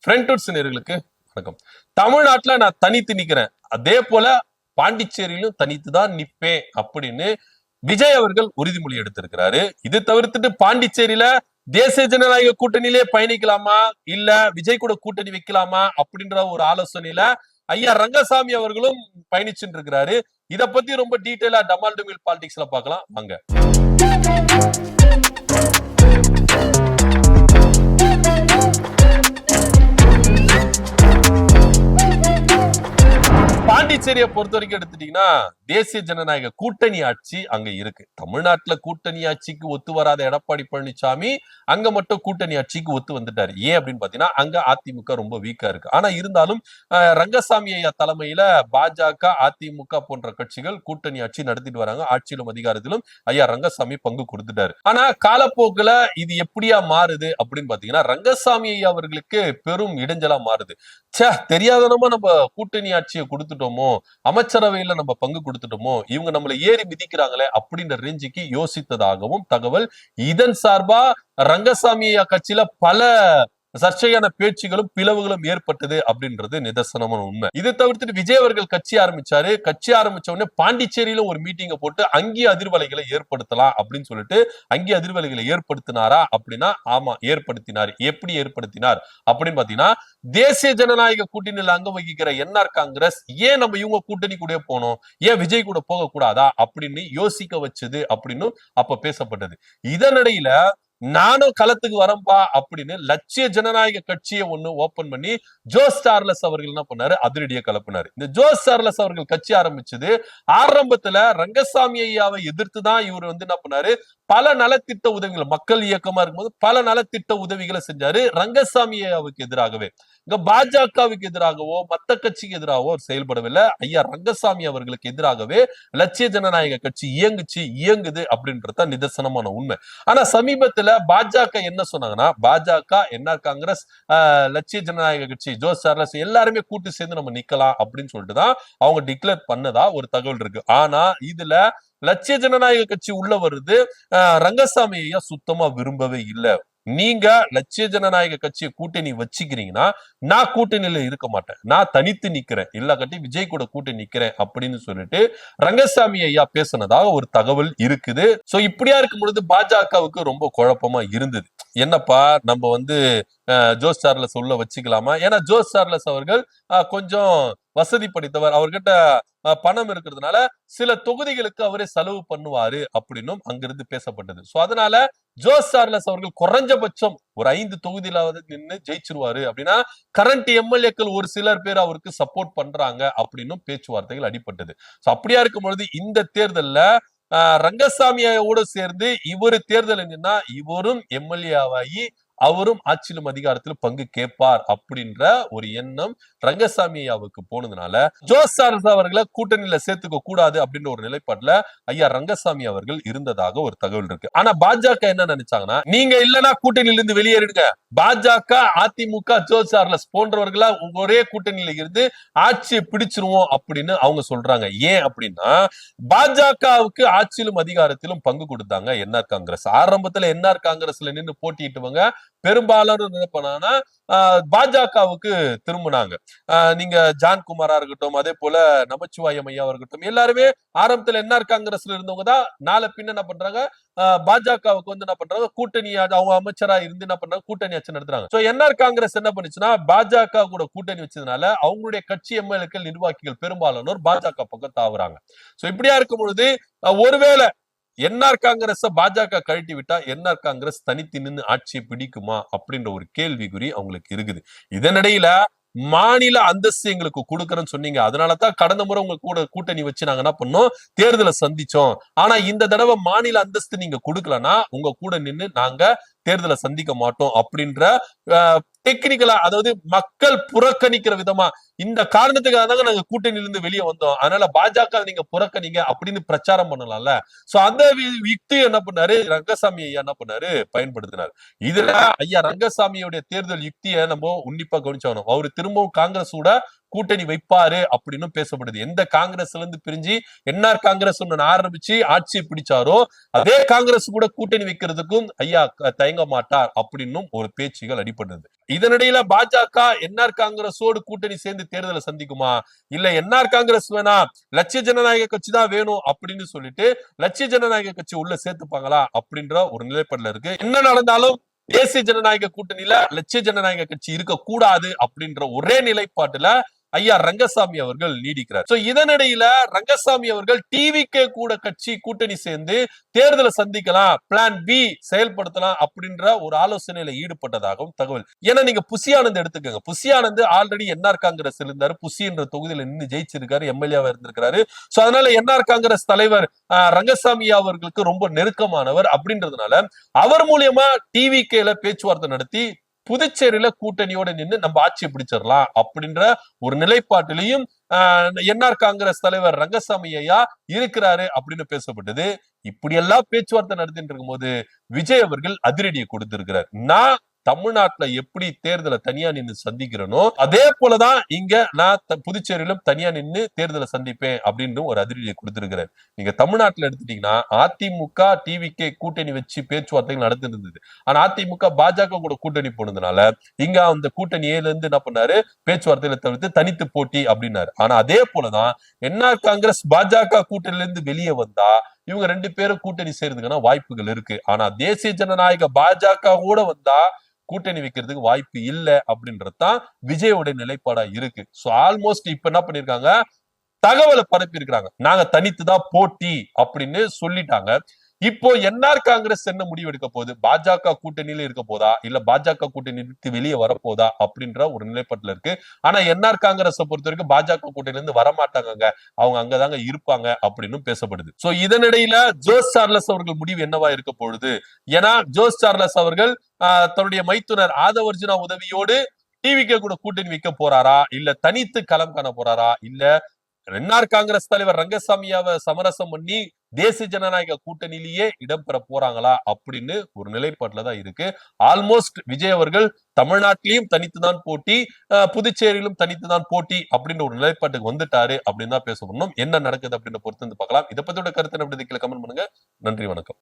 ஃப்ரெண்ட்வுட்ஸ் நேயர்களுக்கு வணக்கம். தமிழ்நாட்டுல நான் தனித்து நிக்கிறேன், அதே போல பாண்டிச்சேரியிலும் தனித்து தான் நிப்பேன் அப்படின்னு விஜய் அவர்கள் உறுதிமொழி எடுத்திருக்கிறாரு. இது தவிர்த்துட்டு பாண்டிச்சேரியில தேசிய ஜனநாயக கூட்டணியிலே பயணிக்கலாமா இல்ல விஜய் கூட கூட்டணி வைக்கலாமா அப்படின்ற ஒரு ஆலோசனையில ஐயா ரங்கசாமி அவர்களும் பயணிச்சுட்டு இருக்கிறாரு. இத பத்தி ரொம்ப டீடைலா டமால் டுமில் பாலிடிக்ஸ்ல பார்க்கலாம் வாங்க. பாண்டிச்சேரியை பொறுத்த வரைக்கும் எடுத்துட்டீங்கன்னா தேசிய ஜனநாயக கூட்டணி ஆட்சி அங்க இருக்கு. தமிழ்நாட்டுல கூட்டணி ஆட்சிக்கு ஒத்து வராத எடப்பாடி பழனிசாமி அங்க மட்டும் கூட்டணி ஆட்சிக்கு ஒத்து வந்துட்டாரு. ஏன் அப்படின்னு பாத்தீங்கன்னா அங்க அதிமுக ரொம்ப வீக்கா இருக்கு. ஆனா இருந்தாலும் ரங்கசாமி ஐயா தலைமையில பாஜக, அதிமுக போன்ற கட்சிகள் கூட்டணி ஆட்சி நடத்திட்டு வராங்க. ஆட்சியிலும் அதிகாரத்திலும் ஐயா ரங்கசாமி பங்கு கொடுத்துட்டாரு. ஆனா காலப்போக்குல இது எப்படியா மாறுது அப்படின்னு பாத்தீங்கன்னா ரங்கசாமி ஐயா அவர்களுக்கு பெரும் இடைஞ்சலா மாறுது. தெரியாதனமா நம்ம கூட்டணி ஆட்சியை கொடுத்துட்டோமோ, அமைச்சரவையில நம்ம பங்கு கொடுத்துட்டோமோ, இவங்க நம்மளை ஏறி மிதிக்கிறாங்களே அப்படின்ற ரேஞ்சுக்கு யோசித்ததாகவும் தகவல். இதன் சார்பா ரங்கசாமி கட்சியில பல சர்ச்சையான பேச்சுகளும் பிளவுகளும் ஏற்பட்டது அப்படின்றது நிதர்சனமான உண்மை. இதை தவிர்த்துட்டு விஜய் அவர்கள் கட்சி ஆரம்பிச்சாரு. கட்சி ஆரம்பிச்ச உடனே பாண்டிச்சேரியில ஒரு மீட்டிங்கை போட்டு அங்கே அதிர்வலைகளை ஏற்படுத்தலாம் அப்படின்னு சொல்லிட்டு அங்கே அதிர்வலைகளை ஏற்படுத்தினாரா அப்படின்னா ஆமா ஏற்படுத்தினார். எப்படி ஏற்படுத்தினார் அப்படின்னு பாத்தீங்கன்னா தேசிய ஜனநாயக கூட்டணியில் அங்க வகிக்கிற என்ஆர் காங்கிரஸ் ஏன் நம்ம இவங்க கூட்டணி கூட போனோம், ஏன் விஜய் கூட போக கூடாதா அப்படின்னு யோசிக்க வச்சது அப்படின்னு அப்ப பேசப்பட்டது. இதனிடையில நானும் களத்துக்கு வரம்பா அப்படின்னு லட்சிய ஜனநாயக கட்சியை ஒண்ணு ஓபன் பண்ணி ஜோஸ் சார்லஸ் அவர்கள் என்ன பண்ணாரு, அதிரடியை கலப்பினாரு. இந்த ஜோஸ் சார்லஸ் அவர்கள் கட்சி ஆரம்பிச்சது ஆரம்பத்துல ரங்கசாமி ஐயாவை எதிர்த்துதான் இவர் என்ன பண்ணாரு, பல நலத்திட்ட உதவிகள் மக்கள் இயக்கமா இருக்கும்போது பல நலத்திட்ட உதவிகளை செஞ்சாரு ரங்கசாமி ஐயாவுக்கு எதிராகவே. இங்க பாஜகவுக்கு எதிராகவோ மத்த கட்சிக்கு எதிராகவோ செயல்படவில்லை. ஐயா ரங்கசாமி அவர்களுக்கு எதிராகவே லட்சிய ஜனநாயக கட்சி இயங்குது அப்படின்றத நிதர்சனமான உண்மை. ஆனா சமீபத்துல பாஜக என்ன சொன்னாங்கன்னா பாஜக, என்ஆர் காங்கிரஸ், லட்சிய ஜனநாயக கட்சி, ஜோஸ் சார்லஸ் எல்லாருமே கூட்டு சேர்ந்து நம்ம நிக்கலாம் அப்படின்னு சொல்லிட்டுதான் அவங்க டிக்ளேர் பண்ணதா ஒரு தகவல் இருக்கு. ஆனா இதுல லட்சிய ஜனநாயக கட்சி உள்ள வருது ரங்கசாமி ஐயா சுத்தமா விரும்பவே இல்லை. நீங்க லட்சிய ஜனநாயக கட்சியை கூட்டணி வச்சுக்கிறீங்கன்னா நான் கூட்டணியில இருக்க மாட்டேன், நான் தனித்து நிக்கிறேன், இல்ல கட்டி விஜய் கூட கூட்டணி நிக்கிறேன் அப்படின்னு சொல்லிட்டு ரங்கசாமி ஐயா பேசினதாக ஒரு தகவல் இருக்குது. சோ இப்படியா இருக்கும் பொழுது பாஜகவுக்கு ரொம்ப குழப்பமா இருந்தது. என்னப்பா நம்ம ஜோஸ் சார்லஸ் உள்ள வச்சுக்கலாமா? ஏன்னா ஜோஸ் சார்லஸ் அவர்கள் கொஞ்சம் வசதி படைத்தவர், அவர்கிட்ட பணம் இருக்கிறதுனால சில தொகுதிகளுக்கு அவரே செலவு பண்ணுவாரு அப்படின்னும் அங்கிருந்து பேசப்பட்டது. சோ அதனால ஜோஸ் சார்லஸ் அவர்கள் குறைஞ்சபட்சம் ஒரு 5 தொகுதியிலாவது நின்று ஜெயிச்சிருவாரு அப்படின்னா கரண்ட் எம்எல்ஏக்கள் ஒரு சிலர் பேர் அவருக்கு சப்போர்ட் பண்றாங்க அப்படின்னும் பேச்சுவார்த்தைகள் அடிபட்டது. சோ அப்படியா இருக்கும் பொழுது இந்த தேர்தல்ல ரங்கசாமியோட சேர்ந்து இவரு தேர்தல் என்னன்னா இவரும் எம்எல்ஏ ஆகி அவரும் ஆட்சியிலும் அதிகாரத்திலும் பங்கு கேட்பார் அப்படின்ற ஒரு எண்ணம் ரங்கசாமி ஐயாவுக்கு போனதுனால ஜோஸ் சார்லஸ் அவர்களை கூட்டணியில சேர்த்துக்க கூடாது அப்படின்ற ஒரு நிலைப்பாட்டுல ஐயா ரங்கசாமி அவர்கள் இருந்ததாக ஒரு தகவல் இருக்கு. ஆனா பாஜக என்ன நினைச்சாங்கன்னா நீங்க இல்லனா கூட்டணியில இருந்து வெளியேறிடுங்க, பாஜக, அதிமுக, ஜோஸ் சார்லஸ் போன்றவர்களா ஒரே கூட்டணியில இருந்து ஆட்சியை பிடிச்சிருவோம் அப்படின்னு அவங்க சொல்றாங்க. ஏன் அப்படின்னா பாஜகவுக்கு ஆட்சியிலும் அதிகாரத்திலும் பங்கு கொடுத்தாங்க என்ஆர் காங்கிரஸ். ஆரம்பத்துல என்ஆர் காங்கிரஸ்ல நின்று போட்டியிட்டவங்க பெரும்பாலான என்ன பண்ணாங்கன்னா பாஜகவுக்கு திரும்பினாங்க. நீங்க ஜான்குமாரா இருக்கட்டும், அதே போல நமச்சிவாயம் ஐயா இருக்கட்டும், எல்லாருமே ஆரம்பத்துல என்ஆர் காங்கிரஸ்ல இருந்தவங்க தான் நாளை பின்ன என்ன பண்றாங்க பாஜகவுக்கு என்ன பண்றாங்க கூட்டணி, அவங்க அமைச்சரா இருந்து என்ன பண்றாங்க கூட்டணி ஆட்சி நடத்துறாங்க. சோ என்ஆர் காங்கிரஸ் என்ன பண்ணுச்சுன்னா பாஜக கூட கூட்டணி வச்சதுனால அவங்களுடைய கட்சி எம்எல்ஏக்கள், நிர்வாகிகள் பெரும்பாலானோர் பாஜக பக்கம் தாவுறாங்க. சோ இப்படியா இருக்கும் பொழுது ஒருவேளை என்ஆர் காங்கிரஸ் பாஜக கழட்டி விட்டா என்ஆர் காங்கிரஸ் தனித்து நின்று ஆட்சியை பிடிக்குமா அப்படின்ற ஒரு கேள்விக்குறி அவங்களுக்கு இருக்குது. இதனிடையில மாநில அந்தஸ்து எங்களுக்கு கொடுக்கறேன்னு சொன்னீங்க, அதனாலதான் கடந்த முறை உங்க கூட கூட்டணி வச்சு நாங்க என்ன பண்ணோம் தேர்தலை சந்திச்சோம். ஆனா இந்த தடவை மாநில அந்தஸ்து நீங்க கொடுக்கலன்னா உங்க கூட நின்று நாங்க தேர்தலை சந்திக்க மாட்டோம் அப்படின்ற டெக்னிக்கலா, அதாவது மக்கள் புறக்கணிக்கிற விதமா இந்த காரணத்துக்காக தாங்க நாங்க கூட்டணியிலிருந்து வெளியே வந்தோம், அதனால பாஜக நீங்க புறக்கணிங்க அப்படின்னு பிரச்சாரம் பண்ணலாம்ல. சோ அந்த யுக்தி என்ன பண்ணாரு ரங்கசாமி ஐயா என்ன பண்ணாரு பயன்படுத்தினார். இதுல ஐயா ரங்கசாமியோட தேர்தல் யுக்தியை நம்ம உன்னிப்பா கவனிச்சாகணும். அவரு திரும்பவும் காங்கிரஸோட கூட்டணி வைப்பாரு அப்படின்னு பேசப்படுது. எந்த காங்கிரஸ்ல இருந்து பிரிஞ்சு என்ஆர் காங்கிரஸ் ஒண்ணு ஆரம்பிச்சு ஆட்சியை பிடிச்சாரோ அதே காங்கிரஸ் கூட கூட்டணி வைக்கிறதுக்கும் ஐயா தயங்க மாட்டார் அப்படின்னும் ஒரு பேச்சுகள் அடிபட்டது. இதனிடையில பாஜக என்ஆர் காங்கிரஸோடு கூட்டணி சேர்ந்து தேர்தலை சந்திக்குமா, இல்ல என்ஆர் காங்கிரஸ் வேணா லட்சிய ஜனநாயக கட்சி தான் வேணும் அப்படின்னு சொல்லிட்டு லட்சிய ஜனநாயக கட்சி உள்ள சேர்த்துப்பாங்களா அப்படின்ற ஒரு நிலைப்பாடுல இருக்கு. என்ன நடந்தாலும் தேசிய ஜனநாயக கூட்டணியில லட்சிய ஜனநாயக கட்சி இருக்க கூடாது அப்படின்ற ஒரே நிலைப்பாட்டுல ஐயா ரங்கசாமி அவர்கள் நீடிக்கிறார். சோ இதனிடையில ரங்கசாமி அவர்கள் டிவிகே கூட கட்சி கூட்டணி சேர்ந்து தேர்தலை சந்திக்கலாம், பிளான் பி செயல்படுத்தலாம் அப்படின்ற ஒரு ஆலோசனையில ஈடுபட்டதாகவும் தகவல். ஏன்னா நீங்க புசி ஆனந்த் எடுத்துக்கோங்க. புசி ஆனந்த் ஆல்ரெடி என்ஆர் காங்கிரஸ் இருந்தாரு, புசி என்ற தொகுதியில நின்று ஜெயிச்சிருக்காரு, எம்எல்ஏவா இருந்திருக்காரு. சோ அதனால என்ஆர் காங்கிரஸ் தலைவர் ரங்கசாமி அவர்களுக்கு ரொம்ப நெருக்கமானவர். அப்படின்றதுனால அவர் மூலியமா டிவிகேல பேச்சுவார்த்தை நடத்தி புதுச்சேரியில கூட்டணியோட நின்று நம்ம ஆட்சியை பிடிச்சிடலாம் அப்படின்ற ஒரு நிலைப்பாட்டிலையும் என்ஆர் காங்கிரஸ் தலைவர் ரங்கசாமி ஐயா இருக்கிறாரு அப்படின்னு பேசப்பட்டது. இப்படி எல்லாம் பேச்சுவார்த்தை நடத்திட்டு இருக்கும் போது விஜய் அவர்கள் அதிரடியை கொடுத்திருக்கிறார். நான் தமிழ்நாட்டுல எப்படி தேர்தலை தனியா நின்று சந்திக்கிறனோ அதே போலதான் இங்க நான் புதுச்சேரியிலும் தனியா நின்று தேர்தலை சந்திப்பேன் அப்படின்னு ஒரு அதிரடியை கொடுத்திருக்கிறார். நீங்க தமிழ்நாட்டுல எடுத்துட்டீங்கன்னா அதிமுக டிவிகே கூட்டணி வச்சு பேச்சுவார்த்தைகள் நடந்துட்டு இருந்தது. ஆனா அதிமுக பாஜக கூட கூட்டணி போனதுனால இங்க அந்த கூட்டணியில இருந்து என்ன பண்ணாரு, பேச்சுவார்த்தையில தவிர்த்து தனித்து போட்டி அப்படின்னாரு. ஆனா அதே போலதான் என்ஆர் காங்கிரஸ் பாஜக கூட்டணியில இருந்து வெளியே வந்தா இவங்க ரெண்டு பேரும் கூட்டணி சேர்றதுக்கான வாய்ப்புகள் இருக்கு. ஆனா தேசிய ஜனநாயக பாஜக கூட வந்தா கூட்டணி வைக்கிறதுக்கு வாய்ப்பு இல்லை அப்படின்றதுதான் விஜயோட நிலைப்பாடா இருக்கு. சோ ஆல்மோஸ்ட் இப்ப என்ன பண்ணிருக்காங்க, தகவலை பரப்பி இருக்கிறாங்க, நாங்க தனித்துதான் போட்டி அப்படின்னு சொல்லிட்டாங்க. இப்போ என்ஆர் காங்கிரஸ் என்ன முடிவு எடுக்க போகுது, பாஜக கூட்டணியில இருக்க போதா இல்ல பாஜக கூட்டணி வெளியே வரப்போதா அப்படின்ற ஒரு நிலைப்பாட்டுல இருக்கு. ஆனா என்ஆர் காங்கிரஸ் பொறுத்த வரைக்கும் பாஜக கூட்டணியில இருந்து வரமாட்டாங்க, அவங்க அங்கதாங்க இருப்பாங்க அப்படின்னு பேசப்படுது. சோ இதனிடையில ஜோஸ் சார்லஸ் அவர்கள் முடிவு என்னவா இருக்க பொழுது, ஏன்னா ஜோஸ் சார்லஸ் அவர்கள் தன்னுடைய மைத்துனர் ஆதவர்ஜுனா உதவியோடு டிவிகே கூட கூட்டணி வைக்க போறாரா, இல்ல தனித்து களம் காண போறாரா, இல்ல என்ஆர் காங்கிரஸ் தலைவர் ரங்கசாமியாவை சமரசம் பண்ணி தேசிய ஜனநாயக கூட்டணியிலேயே இடம்பெற போறாங்களா அப்படின்னு ஒரு நிலைப்பாட்டுல தான் இருக்கு. ஆல்மோஸ்ட் விஜய் அவர்கள் தமிழ்நாட்டிலையும் தனித்துதான் போட்டி, புதுச்சேரியிலும் தனித்துதான் போட்டி அப்படின்ற ஒரு நிலைப்பாட்டுக்கு வந்துட்டாரு அப்படின்னு தான் பேச முடியும். என்ன நடக்குது அப்படின்னு பொறுத்து வந்து பார்க்கலாம். இதை பத்தியோட கருத்து எப்படி கமெண்ட் பண்ணுங்க. நன்றி, வணக்கம்.